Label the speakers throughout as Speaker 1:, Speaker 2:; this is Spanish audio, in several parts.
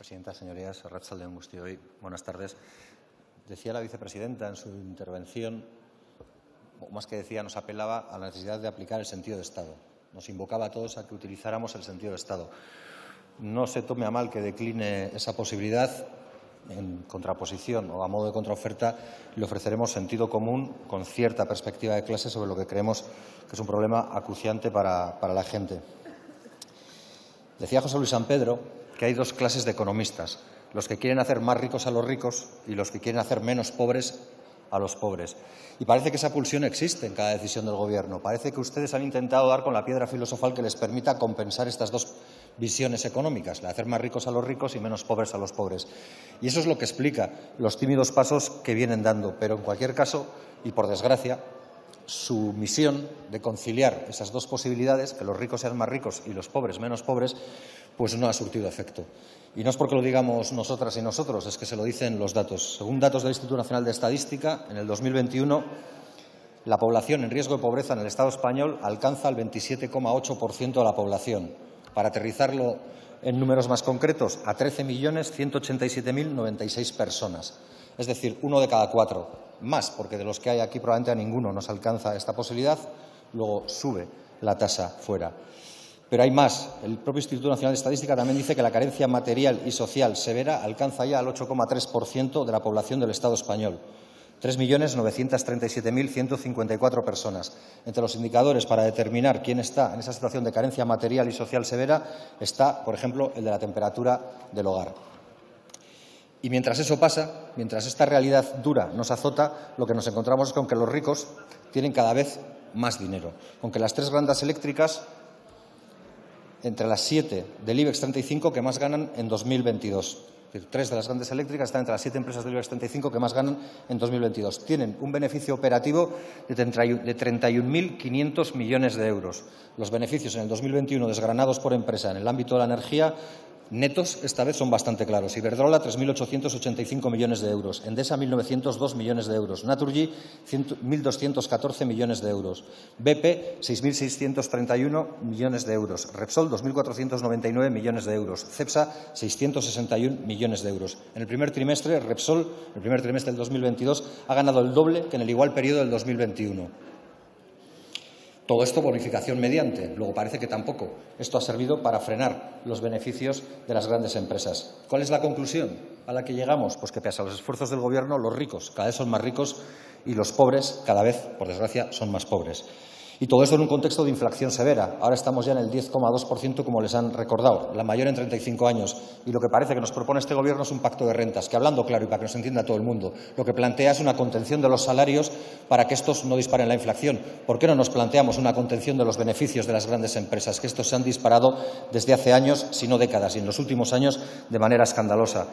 Speaker 1: Presidenta, señorías, arratsalde on guztioi. Buenas tardes. Decía la vicepresidenta en su intervención, o más que decía, nos apelaba a la necesidad de aplicar el sentido de Estado. Nos invocaba a todos a que utilizáramos el sentido de Estado. No se tome a mal que decline esa posibilidad. En contraposición o a modo de contraoferta, le ofreceremos sentido común con cierta perspectiva de clase sobre lo que creemos que es un problema acuciante para la gente. Decía José Luis San Pedro que hay dos clases de economistas, los que quieren hacer más ricos a los ricos y los que quieren hacer menos pobres a los pobres. Y parece que esa pulsión existe en cada decisión del Gobierno. Parece que ustedes han intentado dar con la piedra filosofal que les permita compensar estas dos visiones económicas, la de hacer más ricos a los ricos y menos pobres a los pobres. Y eso es lo que explica los tímidos pasos que vienen dando. Pero, en cualquier caso, y por desgracia, su misión de conciliar esas dos posibilidades, que los ricos sean más ricos y los pobres menos pobres, pues no ha surtido efecto. Y no es porque lo digamos nosotras y nosotros, es que se lo dicen los datos. Según datos del Instituto Nacional de Estadística, en el 2021 la población en riesgo de pobreza en el Estado español alcanza el 27,8% de la población. Para aterrizarlo en números más concretos, a 13.187.096 personas. Es decir, 1 de cada 4. Más, porque de los que hay aquí probablemente a ninguno nos alcanza esta posibilidad. Luego sube la tasa fuera. Pero hay más. El propio Instituto Nacional de Estadística también dice que la carencia material y social severa alcanza ya al 8,3% de la población del Estado español. 3.937.154 personas. Entre los indicadores para determinar quién está en esa situación de carencia material y social severa está, por ejemplo, el de la temperatura del hogar. Y mientras eso pasa, mientras esta realidad dura nos azota, lo que nos encontramos es con que los ricos tienen cada vez más dinero. Con que las tres grandes eléctricas, entre las 7 del IBEX 35 que más ganan en 2022. Es decir, 3 de las grandes eléctricas están entre las 7 empresas del IBEX 35 que más ganan en 2022. Tienen un beneficio operativo de 31.500 millones de euros. Los beneficios en el 2021 desgranados por empresa en el ámbito de la energía netos esta vez son bastante claros. Iberdrola, 3.885 millones de euros. Endesa, 1.902 millones de euros. Naturgy, 1.214 millones de euros. BP, 6.631 millones de euros. Repsol, 2.499 millones de euros. Cepsa, 661 millones de euros. En el primer trimestre, Repsol, el primer trimestre del 2022, ha ganado el doble que en el igual periodo del 2021. Todo esto bonificación mediante. Luego parece que tampoco esto ha servido para frenar los beneficios de las grandes empresas. ¿Cuál es la conclusión a la que llegamos? Pues que pese a los esfuerzos del Gobierno, los ricos cada vez son más ricos y los pobres cada vez, por desgracia, son más pobres. Y todo esto en un contexto de inflación severa. Ahora estamos ya en el 10,2%, como les han recordado, la mayor en 35 años. Y lo que parece que nos propone este Gobierno es un pacto de rentas, que, hablando claro y para que nos entienda todo el mundo, lo que plantea es una contención de los salarios para que estos no disparen la inflación. ¿Por qué no nos planteamos una contención de los beneficios de las grandes empresas, que estos se han disparado desde hace años, si no décadas, y en los últimos años de manera escandalosa?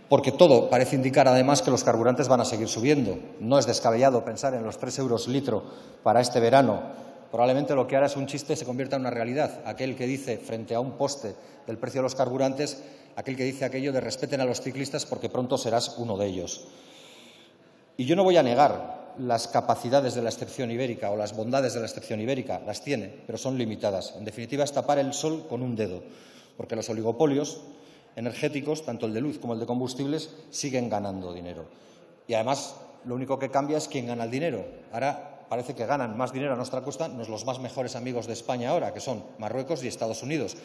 Speaker 1: Porque todo parece indicar, además, que los carburantes van a seguir subiendo. No es descabellado pensar en los 3 euros litro para este verano. Probablemente lo que ahora es un chiste se convierta en una realidad. Aquel que dice, frente a un poste del precio de los carburantes, aquel que dice aquello de respeten a los ciclistas porque pronto serás uno de ellos. Y yo no voy a negar las capacidades de la excepción ibérica o las bondades de la excepción ibérica. Las tiene, pero son limitadas. En definitiva, es tapar el sol con un dedo, porque los oligopolios energéticos, tanto el de luz como el de combustibles, siguen ganando dinero. Y además, lo único que cambia es quién gana el dinero. Ahora parece que ganan más dinero a nuestra costa los más mejores amigos de España ahora, que son Marruecos y Estados Unidos.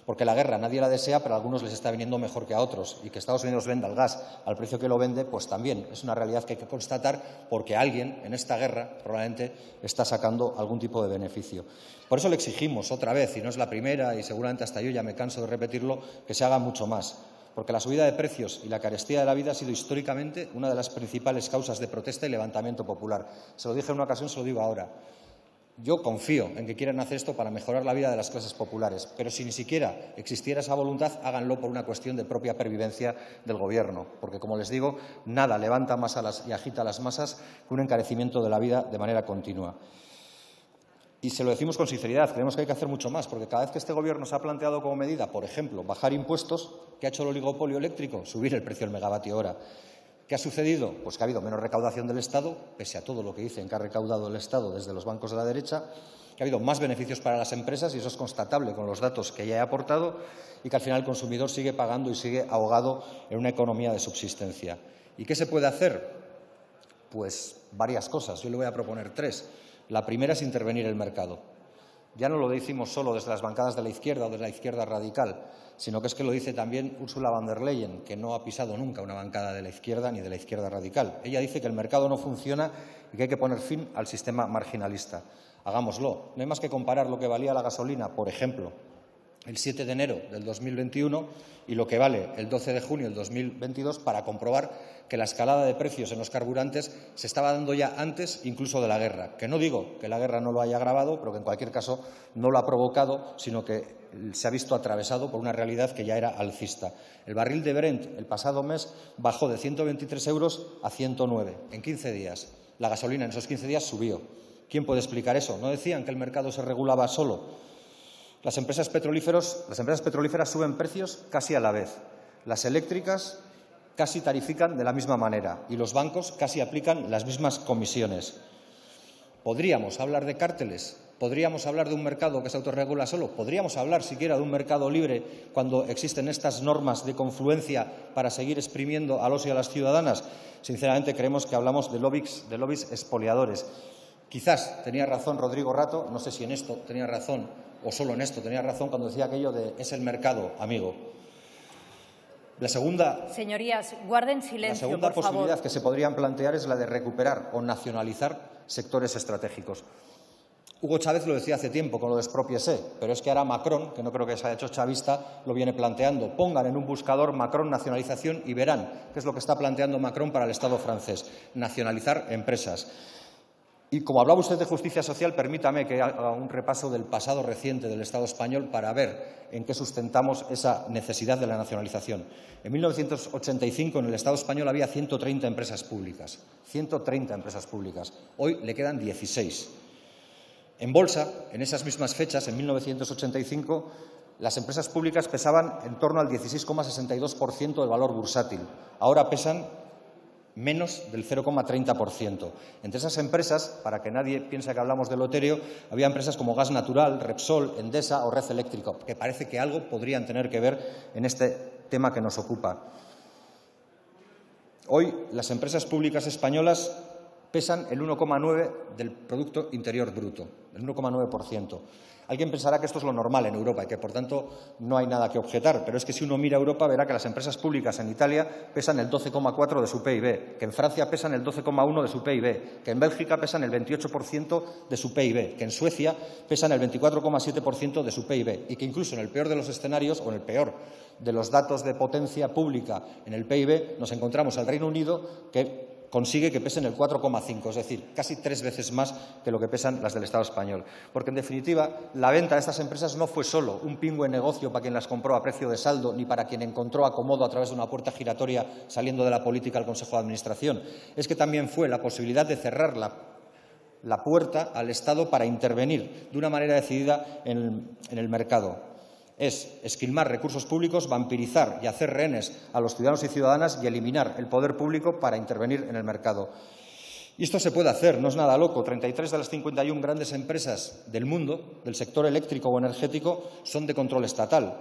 Speaker 1: Porque la guerra nadie la desea, pero a algunos les está viniendo mejor que a otros. Y que Estados Unidos venda el gas al precio que lo vende, pues también es una realidad que hay que constatar, porque alguien en esta guerra probablemente está sacando algún tipo de beneficio. Por eso le exigimos otra vez, y no es la primera, y seguramente hasta yo ya me canso de repetirlo, que se haga mucho más. Porque la subida de precios y la carestía de la vida ha sido históricamente una de las principales causas de protesta y levantamiento popular. Se lo dije en una ocasión, se lo digo ahora. Yo confío en que quieran hacer esto para mejorar la vida de las clases populares, pero si ni siquiera existiera esa voluntad, háganlo por una cuestión de propia pervivencia del Gobierno, porque, como les digo, nada levanta más y agita a las masas que un encarecimiento de la vida de manera continua. Y se lo decimos con sinceridad, creemos que hay que hacer mucho más, porque cada vez que este Gobierno se ha planteado como medida, por ejemplo, bajar impuestos, ¿qué ha hecho el oligopolio eléctrico? Subir el precio del megavatio hora. ¿Qué ha sucedido? Pues que ha habido menos recaudación del Estado, pese a todo lo que dicen que ha recaudado el Estado desde los bancos de la derecha, que ha habido más beneficios para las empresas, y eso es constatable con los datos que ya he aportado, y que al final el consumidor sigue pagando y sigue ahogado en una economía de subsistencia. ¿Y qué se puede hacer? Pues varias cosas. Yo le voy a proponer tres. La primera es intervenir el mercado. Ya no lo decimos solo desde las bancadas de la izquierda o de la izquierda radical, sino que es que lo dice también Ursula von der Leyen, que no ha pisado nunca una bancada de la izquierda ni de la izquierda radical. Ella dice que el mercado no funciona y que hay que poner fin al sistema marginalista. Hagámoslo. No hay más que comparar lo que valía la gasolina, por ejemplo, el 7 de enero del 2021 y lo que vale el 12 de junio del 2022 para comprobar que la escalada de precios en los carburantes se estaba dando ya antes incluso de la guerra. Que no digo que la guerra no lo haya agravado, pero que en cualquier caso no lo ha provocado, sino que se ha visto atravesado por una realidad que ya era alcista. El barril de Brent el pasado mes bajó de 123 euros a 109 en 15 días. La gasolina en esos 15 días subió. ¿Quién puede explicar eso? ¿No decían que el mercado se regulaba solo? Las empresas petrolíferas suben precios casi a la vez. Las eléctricas casi tarifican de la misma manera y los bancos casi aplican las mismas comisiones. ¿Podríamos hablar de cárteles? ¿Podríamos hablar de un mercado que se autorregula solo? ¿Podríamos hablar siquiera de un mercado libre cuando existen estas normas de confluencia para seguir exprimiendo a los y a las ciudadanas? Sinceramente, creemos que hablamos de lobbies expoliadores. Quizás tenía razón Rodrigo Rato, no sé si en esto tenía razón o solo en esto tenía razón cuando decía aquello de «es el mercado, amigo».
Speaker 2: Señorías, guarden silencio,
Speaker 1: la segunda
Speaker 2: por favor.
Speaker 1: posibilidad que se podrían plantear es la de recuperar o nacionalizar sectores estratégicos. Hugo Chávez lo decía hace tiempo con lo de expropiese, pero es que ahora Macron, que no creo que se haya hecho chavista, lo viene planteando. Pongan en un buscador Macron nacionalización y verán qué es lo que está planteando Macron para el Estado francés. Nacionalizar empresas. Y como hablaba usted de justicia social, permítame que haga un repaso del pasado reciente del Estado español para ver en qué sustentamos esa necesidad de la nacionalización. En 1985 en el Estado español había 130 empresas públicas. 130 empresas públicas. Hoy le quedan 16. En bolsa, en esas mismas fechas, en 1985, las empresas públicas pesaban en torno al 16,62% del valor bursátil. Ahora pesan menos del 0,30%. Entre esas empresas, para que nadie piense que hablamos de loterio, había empresas como Gas Natural, Repsol, Endesa o Red Eléctrico, que parece que algo podrían tener que ver en este tema que nos ocupa. Hoy, las empresas públicas españolas pesan el 1,9% del Producto Interior Bruto, el 1,9%. Alguien pensará que esto es lo normal en Europa y que, por tanto, no hay nada que objetar. Pero es que si uno mira Europa verá que las empresas públicas en Italia pesan el 12,4% de su PIB, que en Francia pesan el 12,1% de su PIB, que en Bélgica pesan el 28% de su PIB, que en Suecia pesan el 24,7% de su PIB y que incluso en el peor de los escenarios o en el peor de los datos de potencia pública en el PIB nos encontramos al Reino Unido, que consigue que pesen el 4,5%, es decir, casi 3 veces más que lo que pesan las del Estado español. Porque, en definitiva, la venta de estas empresas no fue solo un pingüe negocio para quien las compró a precio de saldo ni para quien encontró acomodo a través de una puerta giratoria saliendo de la política al Consejo de Administración. Es que también fue la posibilidad de cerrar la puerta al Estado para intervenir de una manera decidida en el mercado. Es esquilmar recursos públicos, vampirizar y hacer rehenes a los ciudadanos y ciudadanas y eliminar el poder público para intervenir en el mercado. Y esto se puede hacer, no es nada loco. 33 de las 51 grandes empresas del mundo, del sector eléctrico o energético, son de control estatal.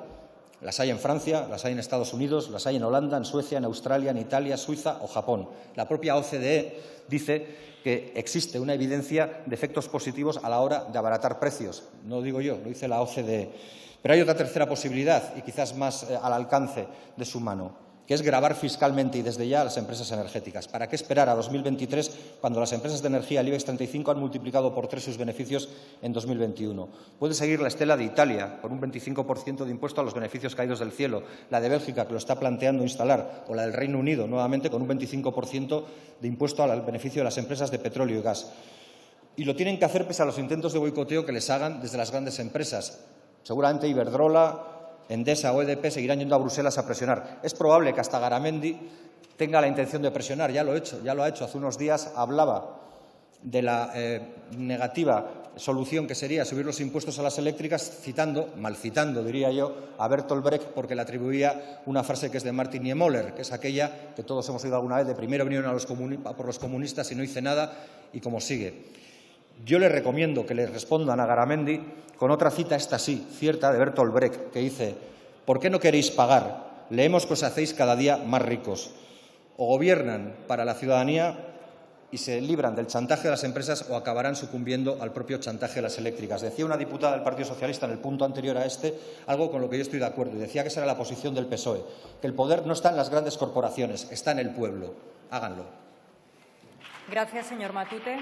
Speaker 1: Las hay en Francia, las hay en Estados Unidos, las hay en Holanda, en Suecia, en Australia, en Italia, Suiza o Japón. La propia OCDE dice que existe una evidencia de efectos positivos a la hora de abaratar precios. No lo digo yo, lo dice la OCDE. Pero hay otra tercera posibilidad, y quizás más al alcance de su mano, que es gravar fiscalmente y desde ya a las empresas energéticas. ¿Para qué esperar a 2023 cuando las empresas de energía, el IBEX 35, han multiplicado por 3 sus beneficios en 2021? Puede seguir la estela de Italia, con un 25% de impuesto a los beneficios caídos del cielo, la de Bélgica, que lo está planteando instalar, o la del Reino Unido, nuevamente, con un 25% de impuesto al beneficio de las empresas de petróleo y gas. Y lo tienen que hacer pese a los intentos de boicoteo que les hagan desde las grandes empresas. Seguramente Iberdrola, Endesa o EDP seguirán yendo a Bruselas a presionar. Es probable que hasta Garamendi tenga la intención de presionar, ya lo ha hecho. Hace unos días hablaba de la negativa solución que sería subir los impuestos a las eléctricas, malcitando, diría yo, a Bertolt Brecht, porque le atribuía una frase que es de Martin Niemöller, que es aquella que todos hemos oído alguna vez de primero vinieron por los comunistas y no hice nada, y como sigue. Yo les recomiendo que le respondan a Garamendi con otra cita, esta sí, cierta, de Bertolt Brecht, que dice: ¿por qué no queréis pagar? Leemos que os hacéis cada día más ricos. O gobiernan para la ciudadanía y se libran del chantaje de las empresas, o acabarán sucumbiendo al propio chantaje de las eléctricas. Decía una diputada del Partido Socialista en el punto anterior a este algo con lo que yo estoy de acuerdo, y decía que esa era la posición del PSOE, que el poder no está en las grandes corporaciones, está en el pueblo. Háganlo.
Speaker 2: Gracias, señor Matute.